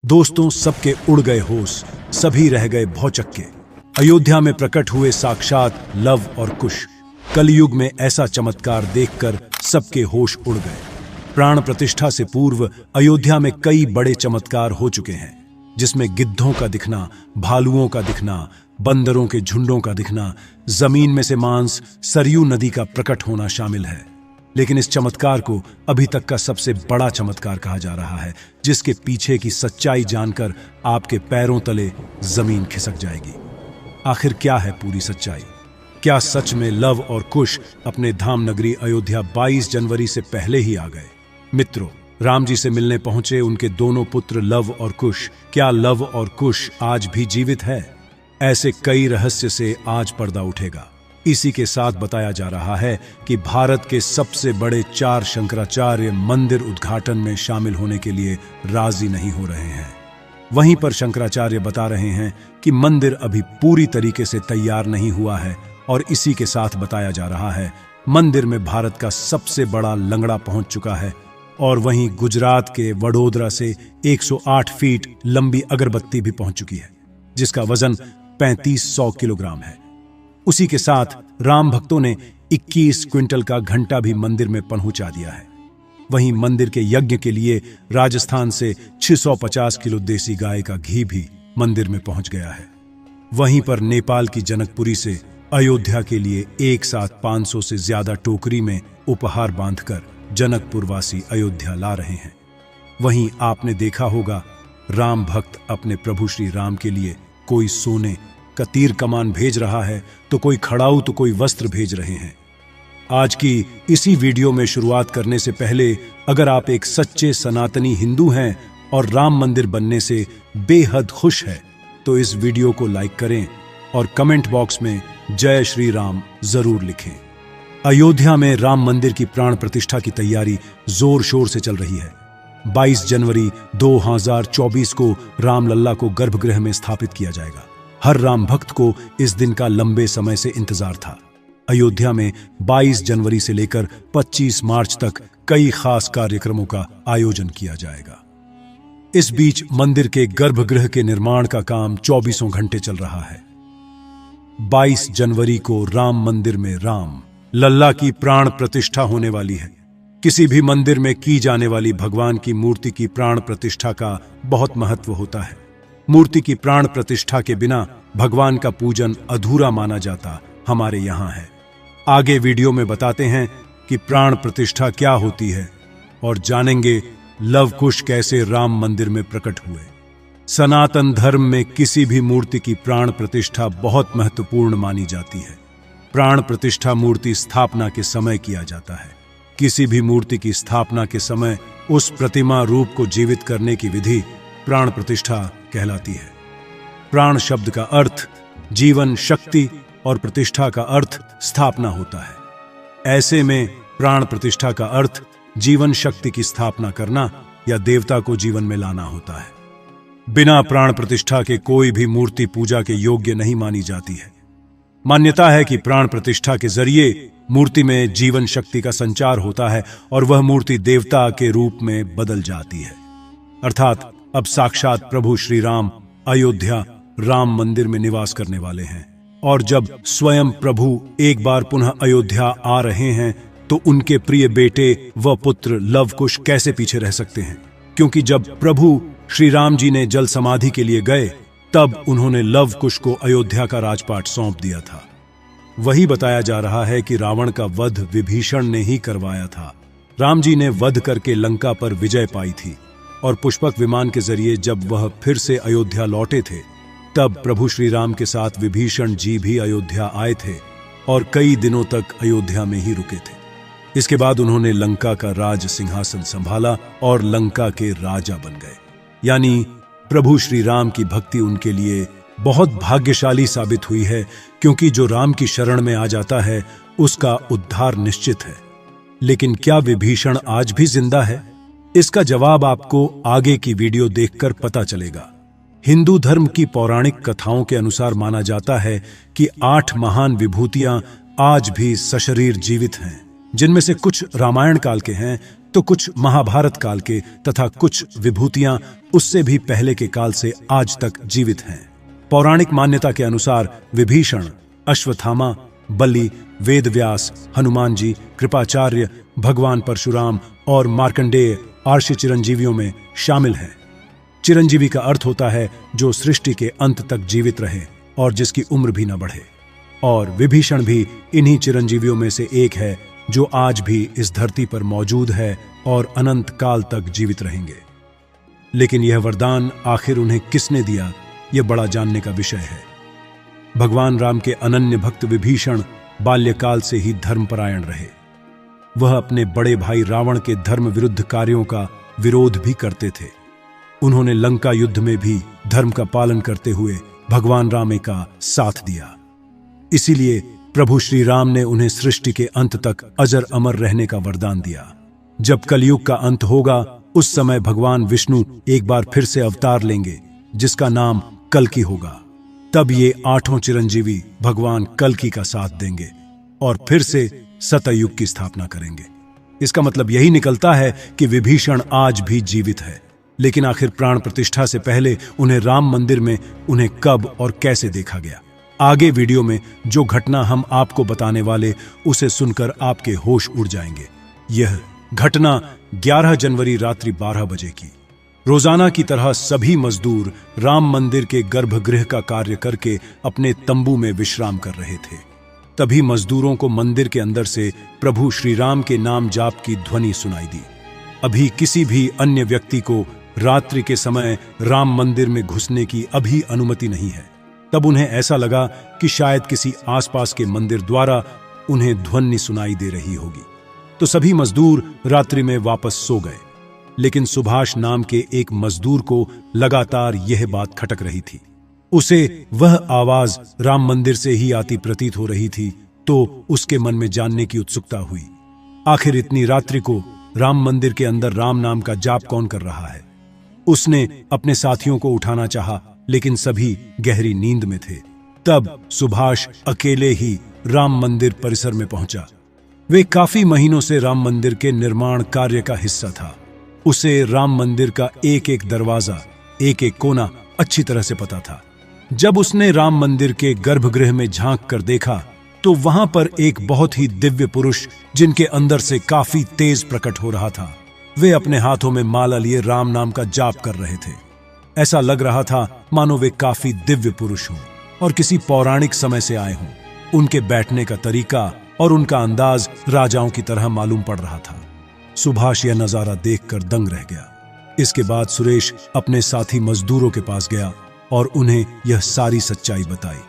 दोस्तों, सबके उड़ गए होश, सभी रह गए भौचक्के। अयोध्या में प्रकट हुए साक्षात लव और कुश। कलयुग में ऐसा चमत्कार देखकर सबके होश उड़ गए। प्राण प्रतिष्ठा से पूर्व अयोध्या में कई बड़े चमत्कार हो चुके हैं, जिसमें गिद्धों का दिखना, भालुओं का दिखना, बंदरों के झुंडों का दिखना, जमीन में से मांस, सरयू नदी का प्रकट होना शामिल है। लेकिन इस चमत्कार को अभी तक का सबसे बड़ा चमत्कार कहा जा रहा है, जिसके पीछे की सच्चाई जानकर आपके पैरों तले जमीन खिसक जाएगी। आखिर क्या है पूरी सच्चाई? क्या सच में लव और कुश अपने धाम नगरी अयोध्या 22 जनवरी से पहले ही आ गए? मित्रों, राम जी से मिलने पहुंचे उनके दोनों पुत्र लव और कुश। क्या लव और कुश आज भी जीवित है? ऐसे कई रहस्य से आज पर्दा उठेगा। इसी के साथ बताया जा रहा है कि भारत के सबसे बड़े 4 शंकराचार्य मंदिर उद्घाटन में शामिल होने के लिए राजी नहीं हो रहे हैं। वहीं पर शंकराचार्य बता रहे हैं कि मंदिर अभी पूरी तरीके से तैयार नहीं हुआ है, और इसी के साथ बताया जा रहा है मंदिर में भारत का सबसे बड़ा लंगड़ा पहुंच चुका है। और वहीं गुजरात के वडोदरा से 108 फीट लंबी अगरबत्ती भी पहुंच चुकी है, जिसका वजन 3500 किलोग्राम है। उसी के साथ राम भक्तों ने 21 क्विंटल का घंटा भी मंदिर में पहुंचा दिया है। वहीं मंदिर के यज्ञ के लिए राजस्थान से 650 किलो देसी गाय का घी भी मंदिर में पहुंच गया है। वहीं पर नेपाल की जनकपुरी से अयोध्या के लिए एक साथ 500 से ज्यादा टोकरी में उपहार बांधकर जनकपुर वासी अयोध्या ला रहे हैं। वहीं आपने देखा होगा, राम भक्त अपने प्रभु श्री राम के लिए कोई सोने का तीर कमान भेज रहा है, तो कोई खड़ाऊ, तो कोई वस्त्र भेज रहे हैं। आज की इसी वीडियो में शुरुआत करने से पहले, अगर आप एक सच्चे सनातनी हिंदू हैं और राम मंदिर बनने से बेहद खुश है, तो इस वीडियो को लाइक करें और कमेंट बॉक्स में जय श्री राम जरूर लिखें। अयोध्या में राम मंदिर की प्राण प्रतिष्ठा की तैयारी जोर शोर से चल रही है। 22 जनवरी 2024 को रामलल्ला को गर्भगृह में स्थापित किया जाएगा। हर राम भक्त को इस दिन का लंबे समय से इंतजार था। अयोध्या में 22 जनवरी से लेकर 25 मार्च तक कई खास कार्यक्रमों का आयोजन किया जाएगा। इस बीच मंदिर के गर्भगृह के निर्माण का काम 24 घंटे चल रहा है। 22 जनवरी को राम मंदिर में राम लल्ला की प्राण प्रतिष्ठा होने वाली है। किसी भी मंदिर में की जाने वाली भगवान की मूर्ति की प्राण प्रतिष्ठा का बहुत महत्व होता है। मूर्ति की प्राण प्रतिष्ठा के बिना भगवान का पूजन अधूरा माना जाता हमारे यहाँ है। आगे वीडियो में बताते हैं कि प्राण प्रतिष्ठा क्या होती है, और जानेंगे लव कुश कैसे राम मंदिर में प्रकट हुए। सनातन धर्म में किसी भी मूर्ति की प्राण प्रतिष्ठा बहुत महत्वपूर्ण मानी जाती है। प्राण प्रतिष्ठा मूर्ति स्थापना के समय किया जाता है। किसी भी मूर्ति की स्थापना के समय उस प्रतिमा रूप को जीवित करने की विधि प्राण प्रतिष्ठा कहलाती है। प्राण शब्द का अर्थ जीवन, शक्ति और प्रतिष्ठा का अर्थ स्थापना होता है। ऐसे में प्राण प्रतिष्ठा का अर्थ जीवन शक्ति की स्थापना करना या देवता को जीवन में लाना होता है। बिना प्राण प्रतिष्ठा के कोई भी मूर्ति पूजा के योग्य नहीं मानी जाती है। मान्यता है कि प्राण प्रतिष्ठा के जरिए मूर्ति में जीवन शक्ति का संचार होता है और वह मूर्ति देवता के रूप में बदल जाती है। अर्थात अब साक्षात प्रभु श्री राम अयोध्या राम मंदिर में निवास करने वाले हैं। और जब स्वयं प्रभु एक बार पुनः अयोध्या आ रहे हैं, तो उनके प्रिय बेटे व पुत्र लव कुश कैसे पीछे रह सकते हैं? क्योंकि जब प्रभु श्री राम जी ने जल समाधि के लिए गए, तब उन्होंने लव कुश को अयोध्या का राजपाट सौंप दिया था। वही बताया जा रहा है कि रावण का वध विभीषण ने ही करवाया था। राम जी ने वध करके लंका पर विजय पाई थी, और पुष्पक विमान के जरिए जब वह फिर से अयोध्या लौटे थे, तब प्रभु श्री राम के साथ विभीषण जी भी अयोध्या आए थे और कई दिनों तक अयोध्या में ही रुके थे। इसके बाद उन्होंने लंका का राज सिंहासन संभाला और लंका के राजा बन गए। यानी प्रभु श्री राम की भक्ति उनके लिए बहुत भाग्यशाली साबित हुई है, क्योंकि जो राम की शरण में आ जाता है उसका उद्धार निश्चित है। लेकिन क्या विभीषण आज भी जिंदा है? इसका जवाब आपको आगे की वीडियो देखकर पता चलेगा। हिंदू धर्म की पौराणिक कथाओं के अनुसार माना जाता है कि 8 महान विभूतियां आज भी सशरीर जीवित हैं, जिनमें से कुछ रामायण काल के हैं, तो कुछ महाभारत काल के तथा कुछ विभूतियां उससे भी पहले के काल से आज तक जीवित हैं। पौराणिक मान्यता के अनुसार विभीषण, अश्वत्थामा, बलि, वेदव्यास, हनुमान जी, कृपाचार्य, भगवान परशुराम और मार्कंडेय आर्ष चिरंजीवियों में शामिल हैं। चिरंजीवी का अर्थ होता है जो सृष्टि के अंत तक जीवित रहे और जिसकी उम्र भी न बढ़े। और विभीषण भी इन्हीं चिरंजीवियों में से एक है जो आज भी इस धरती पर मौजूद है और अनंत काल तक जीवित रहेंगे। लेकिन यह वरदान आखिर उन्हें किसने दिया, यह बड़ा जानने का विषय है। भगवान राम के अनन्य भक्त विभीषण बाल्यकाल से ही धर्मपरायण रहे। वह अपने बड़े भाई रावण के धर्म विरुद्ध कार्यों का विरोध भी करते थे। उन्होंने लंका युद्ध में भी धर्म का पालन करते हुए भगवान राम का साथ दिया। इसीलिए प्रभु श्री राम ने उन्हें सृष्टि के अंत तक अजर अमर रहने का वरदान दिया। जब कलयुग का अंत होगा उस समय भगवान विष्णु एक बार फिर से अवतार लेंगे जिसका नाम कल्कि होगा। तब ये 8 चिरंजीवी भगवान कल्कि का साथ देंगे और फिर से सतयुग की स्थापना करेंगे। इसका मतलब यही निकलता है कि विभीषण आज भी जीवित है। लेकिन आखिर प्राण प्रतिष्ठा से पहले उन्हें राम मंदिर में उन्हें कब और कैसे देखा गया? आगे वीडियो में जो घटना हम आपको बताने वाले उसे सुनकर आपके होश उड़ जाएंगे। यह घटना 11 जनवरी रात्रि 12 बजे की। रोजाना की तरह सभी मजदूर राम मंदिर के गर्भगृह का कार्य करके अपने तंबू में विश्राम कर रहे थे। तभी मजदूरों को मंदिर के अंदर से प्रभु श्री राम के नाम जाप की ध्वनि सुनाई दी। अभी किसी भी अन्य व्यक्ति को रात्रि के समय राम मंदिर में घुसने की अभी अनुमति नहीं है। तब उन्हें ऐसा लगा कि शायद किसी आसपास के मंदिर द्वारा उन्हें ध्वनि सुनाई दे रही होगी। तो सभी मजदूर रात्रि में वापस सो गए। लेकिन सुभाष नाम के एक मजदूर को लगातार यह बात खटक रही थी। उसे वह आवाज राम मंदिर से ही आती प्रतीत हो रही थी। तो उसके मन में जानने की उत्सुकता हुई, आखिर इतनी रात्रि को राम मंदिर के अंदर राम नाम का जाप कौन कर रहा है? उसने अपने साथियों को उठाना चाहा, लेकिन सभी गहरी नींद में थे। तब सुभाष अकेले ही राम मंदिर परिसर में पहुंचा। वे काफी महीनों से राम मंदिर के निर्माण कार्य का हिस्सा था। उसे राम मंदिर का एक एक दरवाजा, एक एक कोना अच्छी तरह से पता था। जब उसने राम मंदिर के गर्भगृह में झांक कर देखा तो वहां पर एक बहुत ही दिव्य पुरुष, जिनके अंदर से काफी तेज प्रकट हो रहा था। वे अपने हाथों में माला लिए राम नाम का जाप कर रहे थे। ऐसा लग रहा था मानो वे काफी दिव्य पुरुष हों और किसी पौराणिक समय से आए हों। उनके बैठने का तरीका और उनका अंदाज राजाओं की तरह मालूम पड़ रहा था। सुभाष यह नजारा देखकर दंग रह गया। इसके बाद सुरेश अपने साथी मजदूरों के पास गया और उन्हें यह सारी सच्चाई बताई।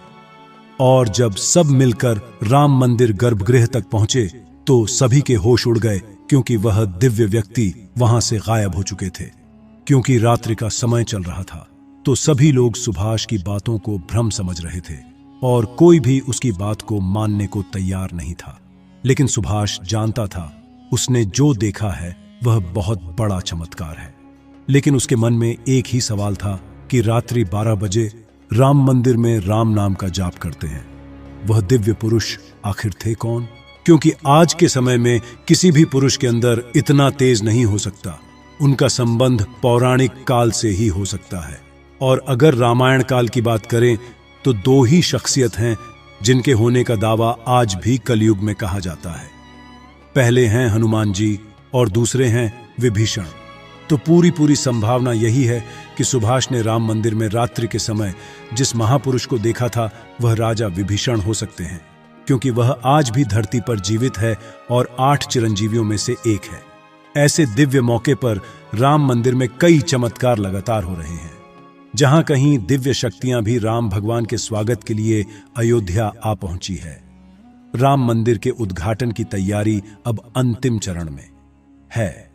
और जब सब मिलकर राम मंदिर गर्भगृह तक पहुंचे तो सभी के होश उड़ गए, क्योंकि वह दिव्य व्यक्ति वहां से गायब हो चुके थे। क्योंकि रात्रि का समय चल रहा था तो सभी लोग सुभाष की बातों को भ्रम समझ रहे थे और कोई भी उसकी बात को मानने को तैयार नहीं था। लेकिन सुभाष जानता था उसने जो देखा है वह बहुत बड़ा चमत्कार है। लेकिन उसके मन में एक ही सवाल था कि रात्रि 12 बजे राम मंदिर में राम नाम का जाप करते हैं वह दिव्य पुरुष आखिर थे कौन? क्योंकि आज के समय में किसी भी पुरुष के अंदर इतना तेज नहीं हो सकता। उनका संबंध पौराणिक काल से ही हो सकता है। और अगर रामायण काल की बात करें तो 2 ही शख्सियत हैं जिनके होने का दावा आज भी कलयुग में कहा जाता है। पहले हैं हनुमान जी और दूसरे हैं विभीषण। तो पूरी संभावना यही है कि सुभाष ने राम मंदिर में रात्रि के समय जिस महापुरुष को देखा था वह राजा विभीषण हो सकते हैं, क्योंकि वह आज भी धरती पर जीवित है और 8 चिरंजीवियों में से एक है। ऐसे दिव्य मौके पर राम मंदिर में कई चमत्कार लगातार हो रहे हैं। जहां कहीं दिव्य शक्तियां भी राम भगवान के स्वागत के लिए अयोध्या आ पहुंची है। राम मंदिर के उद्घाटन की तैयारी अब अंतिम चरण में है।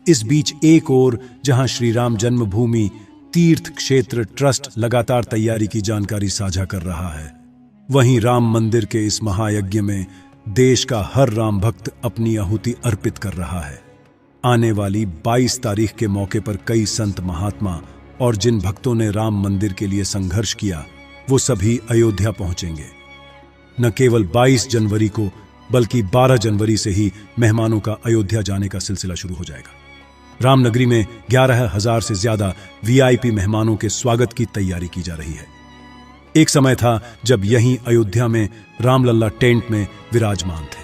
इस बीच एक ओर जहां श्री राम जन्मभूमि तीर्थ क्षेत्र ट्रस्ट लगातार तैयारी की जानकारी साझा कर रहा है, वहीं राम मंदिर के इस महायज्ञ में देश का हर राम भक्त अपनी आहुति अर्पित कर रहा है। आने वाली 22 तारीख के मौके पर कई संत महात्मा और जिन भक्तों ने राम मंदिर के लिए संघर्ष किया वो सभी अयोध्या पहुंचेंगे। न केवल 22 जनवरी को बल्कि 12 जनवरी से ही मेहमानों का अयोध्या जाने का सिलसिला शुरू हो जाएगा। रामनगरी में 11,000 से ज्यादा वीआईपी मेहमानों के स्वागत की तैयारी की जा रही है। एक समय था जब यहीं अयोध्या में रामलला टेंट में विराजमान थे।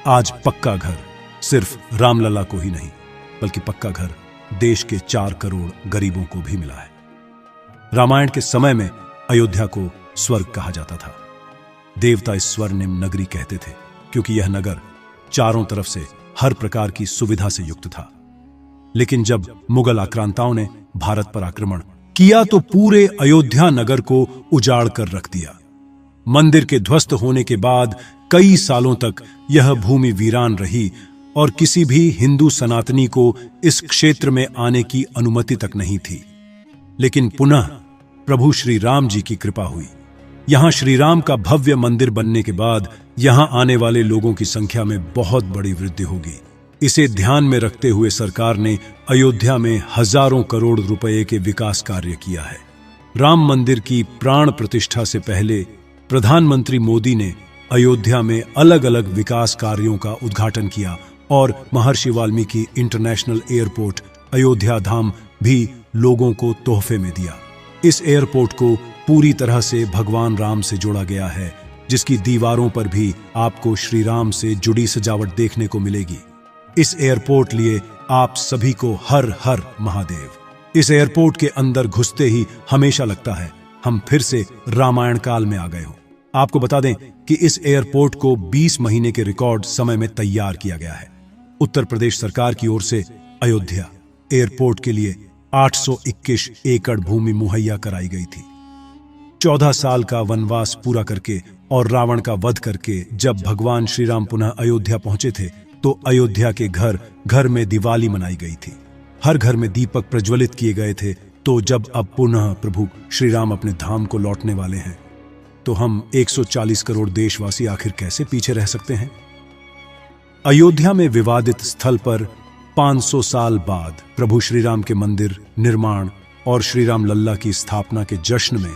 आज पक्का घर सिर्फ रामलला को ही नहीं, बल्कि पक्का घर देश के 4 करोड़ गरीबों को भी मिला है। रामायण के समय में अयोध्या को स्वर्ग कहा जाता था। देवता इस स्वर्णिम नगरी कहते थे, क्योंकि यह नगर चारों तरफ से हर प्रकार की सुविधा से युक्त था। लेकिन जब मुगल आक्रांताओं ने भारत पर आक्रमण किया तो पूरे अयोध्या नगर को उजाड़ कर रख दिया। मंदिर के ध्वस्त होने के बाद कई सालों तक यह भूमि वीरान रही और किसी भी हिंदू सनातनी को इस क्षेत्र में आने की अनुमति तक नहीं थी। लेकिन पुनः प्रभु श्री राम जी की कृपा हुई। यहां श्री राम का भव्य मंदिर बनने के बाद यहां आने वाले लोगों की संख्या में बहुत बड़ी वृद्धि होगी। इसे ध्यान में रखते हुए सरकार ने अयोध्या में हजारों करोड़ रुपए के विकास कार्य किया है। राम मंदिर की प्राण प्रतिष्ठा से पहले प्रधानमंत्री मोदी ने अयोध्या में अलग अलग विकास कार्यों का उद्घाटन किया और महर्षि वाल्मीकि इंटरनेशनल एयरपोर्ट अयोध्या धाम भी लोगों को तोहफे में दिया। इस एयरपोर्ट को पूरी तरह से भगवान राम से जोड़ा गया है, जिसकी दीवारों पर भी आपको श्री राम से जुड़ी सजावट देखने को मिलेगी। इस एयरपोर्ट लिए आप सभी को हर हर महादेव। इस एयरपोर्ट के अंदर घुसते ही हमेशा लगता है हम फिर से रामायण काल में आ गए हो। आपको बता दें कि इस एयरपोर्ट को 20 महीने के रिकॉर्ड समय में तैयार किया गया है। उत्तर प्रदेश सरकार की ओर से अयोध्या एयरपोर्ट के लिए 821 एकड़ भूमि मुहैया कराई गई थी। 14 साल का वनवास पूरा करके और रावण का वध करके जब भगवान श्री राम पुनः अयोध्या पहुंचे थे तो अयोध्या के घर घर में दिवाली मनाई गई थी। हर घर में दीपक प्रज्वलित किए गए थे। तो जब अब पुनः प्रभु श्री राम अपने धाम को लौटने वाले हैं तो हम 140 करोड़ देशवासी आखिर कैसे पीछे रह सकते हैं। अयोध्या में विवादित स्थल पर 500 साल बाद प्रभु श्री राम के मंदिर निर्माण और श्री राम लल्ला की स्थापना के जश्न में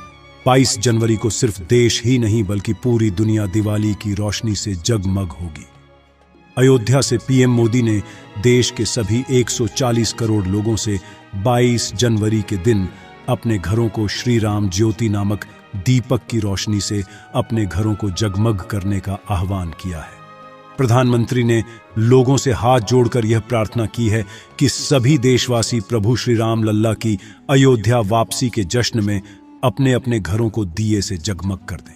22 जनवरी को सिर्फ देश ही नहीं बल्कि पूरी दुनिया दिवाली की रोशनी से जगमग होगी। अयोध्या से पीएम मोदी ने देश के सभी 140 करोड़ लोगों से 22 जनवरी के दिन अपने घरों को श्री राम ज्योति नामक दीपक की रोशनी से अपने घरों को जगमग करने का आह्वान किया है। प्रधानमंत्री ने लोगों से हाथ जोड़कर यह प्रार्थना की है कि सभी देशवासी प्रभु श्री राम लल्ला की अयोध्या वापसी के जश्न में अपने अपने घरों को दिए से जगमग कर दें।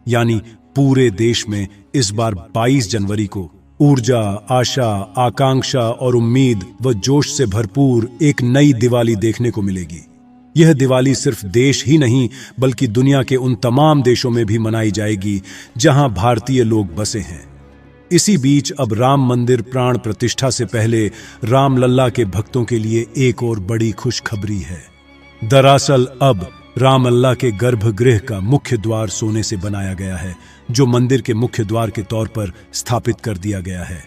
यानी पूरे देश में इस बार 22 जनवरी को ऊर्जा, आशा, आकांक्षा और उम्मीद व जोश से भरपूर एक नई दिवाली देखने को मिलेगी। यह दिवाली सिर्फ देश ही नहीं बल्कि दुनिया के उन तमाम देशों में भी मनाई जाएगी जहां भारतीय लोग बसे हैं। इसी बीच अब राम मंदिर प्राण प्रतिष्ठा से पहले रामलल्ला के भक्तों के लिए एक और बड़ी खुशखबरी है। दरअसल अब रामलल्ला के गर्भगृह का मुख्य द्वार सोने से बनाया गया है, जो मंदिर के मुख्य द्वार के तौर पर स्थापित कर दिया गया है।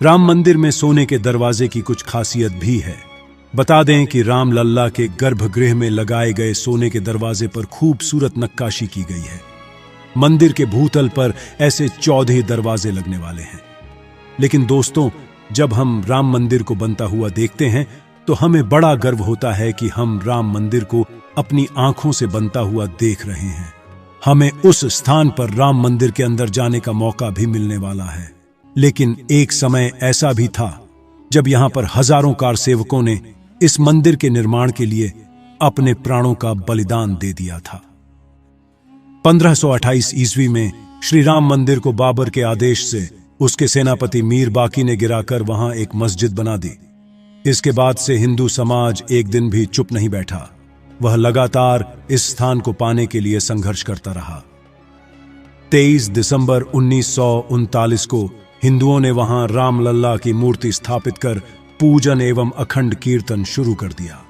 राम मंदिर में सोने के दरवाजे की कुछ खासियत भी है। बता दें कि रामलल्ला के गर्भगृह में लगाए गए सोने के दरवाजे पर खूबसूरत नक्काशी की गई है। मंदिर के भूतल पर ऐसे 14 दरवाजे लगने वाले हैं। लेकिन दोस्तों, जब हम राम मंदिर को बनता हुआ देखते हैं तो हमें बड़ा गर्व होता है कि हम राम मंदिर को अपनी आंखों से बनता हुआ देख रहे हैं। हमें उस स्थान पर राम मंदिर के अंदर जाने का मौका भी मिलने वाला है। लेकिन एक समय ऐसा भी था जब यहां पर हजारों कारसेवकों ने इस मंदिर के निर्माण के लिए अपने प्राणों का बलिदान दे दिया था। 1528 ईस्वी में श्री राम मंदिर को बाबर के आदेश से उसके सेनापति मीर बाकी ने गिराकर वहां एक मस्जिद बना दी। इसके बाद से हिंदू समाज एक दिन भी चुप नहीं बैठा। वह लगातार इस स्थान को पाने के लिए संघर्ष करता रहा। 23 दिसंबर 1939 को हिंदुओं ने वहां रामलल्ला की मूर्ति स्थापित कर पूजन एवं अखंड कीर्तन शुरू कर दिया।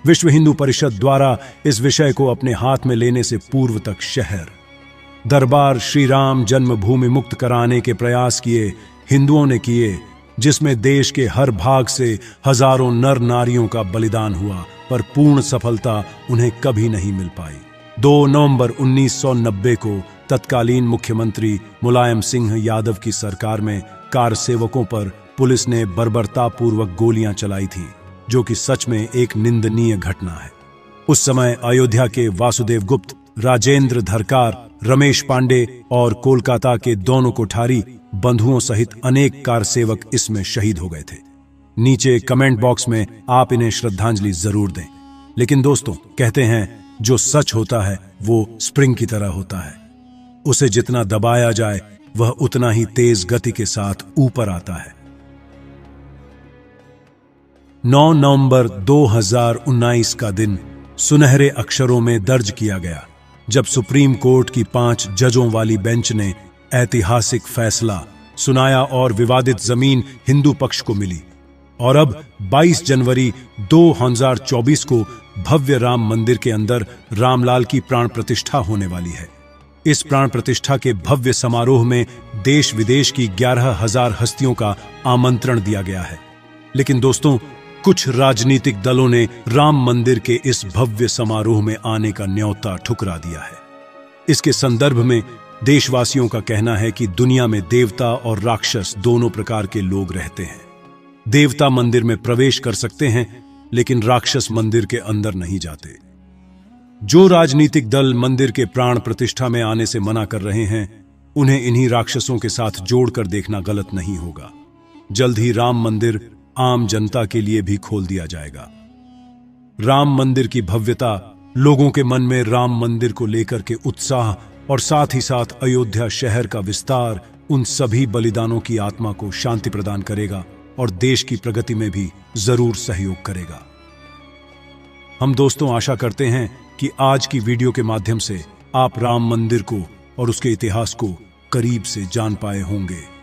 विश्व हिंदू परिषद द्वारा इस विषय को अपने हाथ में लेने से पूर्व तक शहर दरबार श्री राम जन्मभूमि मुक्त कराने के प्रयास किए हिंदुओं ने किए, जिसमें देश के हर भाग से हजारों नर नारियों का बलिदान हुआ, पर पूर्ण सफलता उन्हें कभी नहीं मिल पाई। 2 नवंबर 1990 को तत्कालीन मुख्यमंत्री मुलायम सिंह यादव की सरकार में कार सेवकों पर पुलिस ने बर्बरतापूर्वक गोलियां चलाई थीं, जो कि सच में एक निंदनीय घटना है। उस समय अयोध्या के वासुदेव गुप्त, राजेंद्र धरकार, रमेश पांडे और कोलकाता के दोनों कोठारी बंधुओं सहित अनेक कार सेवक इसमें शहीद हो गए थे। नीचे कमेंट बॉक्स में आप इन्हें श्रद्धांजलि जरूर दें। लेकिन दोस्तों, कहते हैं जो सच होता है वो स्प्रिंग की तरह होता है, उसे जितना दबाया जाए वह उतना ही तेज गति के साथ ऊपर आता है। 9 नवंबर 2019 का दिन सुनहरे अक्षरों में दर्ज किया गया, जब सुप्रीम कोर्ट की 5 जजों वाली बेंच ने ऐतिहासिक फैसला सुनाया और विवादित जमीन हिंदू पक्ष को मिली। और अब 22 जनवरी 2024 को भव्य राम मंदिर के अंदर रामलाल की प्राण प्रतिष्ठा होने वाली है। इस प्राण प्रतिष्ठा के भव्य समारोह में देश विदेश की 11,000 हस्तियों का आमंत्रण दिया गया है। लेकिन दोस्तों, कुछ राजनीतिक दलों ने राम मंदिर के इस भव्य समारोह में आने का न्योता ठुकरा दिया है। इसके संदर्भ में देशवासियों का कहना है कि दुनिया में देवता और राक्षस दोनों प्रकार के लोग रहते हैं। देवता मंदिर में प्रवेश कर सकते हैं, लेकिन राक्षस मंदिर के अंदर नहीं जाते। जो राजनीतिक दल मंदिर के प्राण प्रतिष्ठा में आने से मना कर रहे हैं, उन्हें इन्हीं राक्षसों के साथ जोड़कर देखना गलत नहीं होगा। जल्द ही राम मंदिर आम जनता के लिए भी खोल दिया जाएगा। राम मंदिर की भव्यता, लोगों के मन में राम मंदिर को लेकर के उत्साह और साथ ही साथ अयोध्या शहर का विस्तार उन सभी बलिदानों की आत्मा को शांति प्रदान करेगा और देश की प्रगति में भी जरूर सहयोग करेगा। हम दोस्तों आशा करते हैं कि आज की वीडियो के माध्यम से आप राम मंदिर को और उसके इतिहास को करीब से जान पाए होंगे।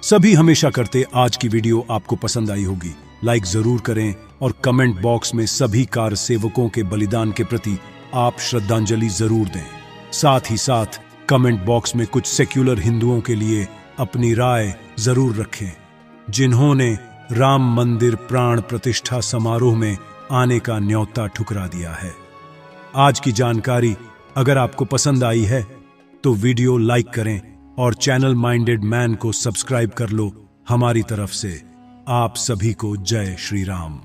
सभी हमेशा करते आज की वीडियो आपको पसंद आई होगी। लाइक जरूर करें और कमेंट बॉक्स में सभी कार सेवकों के बलिदान के प्रति आप श्रद्धांजलि जरूर दें। साथ ही साथ कमेंट बॉक्स में कुछ सेक्युलर हिंदुओं के लिए अपनी राय जरूर रखें, जिन्होंने राम मंदिर प्राण प्रतिष्ठा समारोह में आने का न्योता ठुकरा दिया है। आज की जानकारी अगर आपको पसंद आई है तो वीडियो लाइक करें और चैनल माइंडेड मैन को सब्सक्राइब कर लो। हमारी तरफ से आप सभी को जय श्री राम।